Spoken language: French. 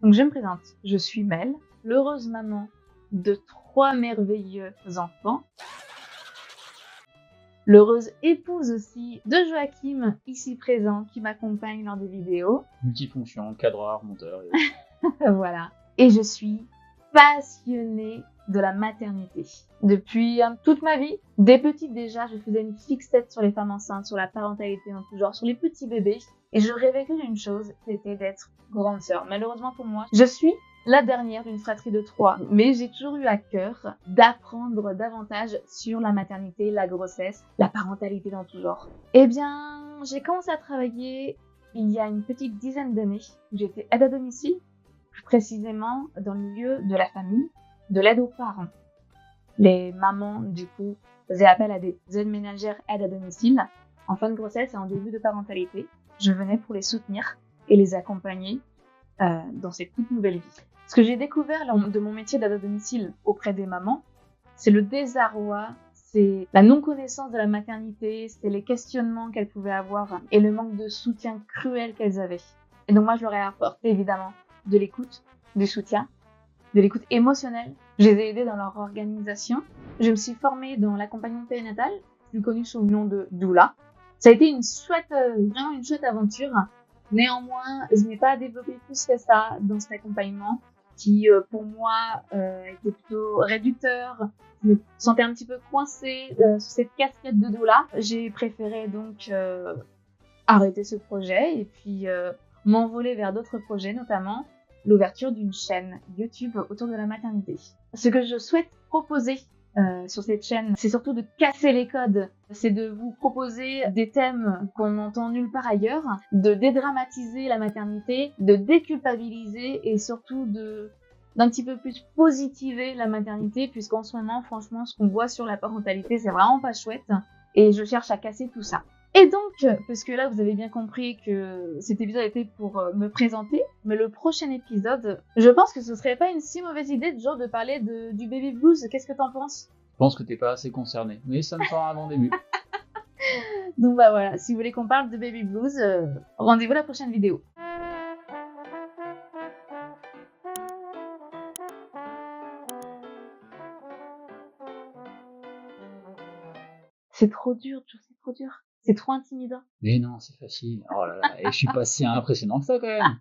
Donc je me présente, je suis Mel, l'heureuse maman de 3 merveilleux enfants, l'heureuse épouse aussi de Joachim, ici présent, qui m'accompagne lors des vidéos. Multifonction, cadreur, monteur. Voilà. Et je suis passionnée de la maternité. Depuis toute ma vie, dès petite déjà, je faisais une fixette sur les femmes enceintes, sur la parentalité en tout genre, sur les petits bébés. Et je rêvais que d'une chose, c'était d'être grande sœur. Malheureusement pour moi, je suis la dernière d'une fratrie de 3, mais j'ai toujours eu à cœur d'apprendre davantage sur la maternité, la grossesse, la parentalité dans tout genre. Eh bien, j'ai commencé à travailler il y a une petite dizaine d'années. J'étais aide à domicile, plus précisément dans le milieu de la famille, de l'aide aux parents. Les mamans, du coup, faisaient appel à des aides ménagères aide à domicile. En fin de grossesse et en début de parentalité, je venais pour les soutenir et les accompagner dans cette toute nouvelle vie. Ce que j'ai découvert de mon métier d'aide à domicile auprès des mamans, c'est le désarroi, c'est la non-connaissance de la maternité, c'est les questionnements qu'elles pouvaient avoir et le manque de soutien cruel qu'elles avaient. Et donc moi, je leur ai apporté évidemment de l'écoute, du soutien, de l'écoute émotionnelle. Je les ai aidés dans leur organisation. Je me suis formée dans l'accompagnement périnatal, plus connu sous le nom de doula. Ça a été vraiment une chouette aventure. Néanmoins, je n'ai pas développé plus que ça dans cet accompagnement qui, pour moi, était plutôt réducteur. Je me sentais un petit peu coincée sous cette casquette de doula. J'ai préféré donc arrêter ce projet et puis m'envoler vers d'autres projets, notamment l'ouverture d'une chaîne YouTube autour de la maternité. Ce que je souhaite proposer sur cette chaîne, c'est surtout de casser les codes. C'est de vous proposer des thèmes qu'on n'entend nulle part ailleurs, de dédramatiser la maternité, de déculpabiliser et surtout d'un petit peu plus positiver la maternité, puisqu'en ce moment, franchement, ce qu'on voit sur la parentalité, c'est vraiment pas chouette. Et je cherche à casser tout ça. Et donc, parce que là, vous avez bien compris que cet épisode était pour me présenter, mais le prochain épisode, je pense que ce serait pas une si mauvaise idée de genre de parler du baby blues. Qu'est-ce que t'en penses? Je pense que t'es pas assez concerné, mais ça me fera un bon début. Donc bah voilà, si vous voulez qu'on parle de baby blues, rendez-vous à la prochaine vidéo. C'est trop dur, Joe, c'est trop dur. C'est trop intimidant. Mais non, c'est facile. Oh là là, et je suis pas si impressionnant que ça quand même.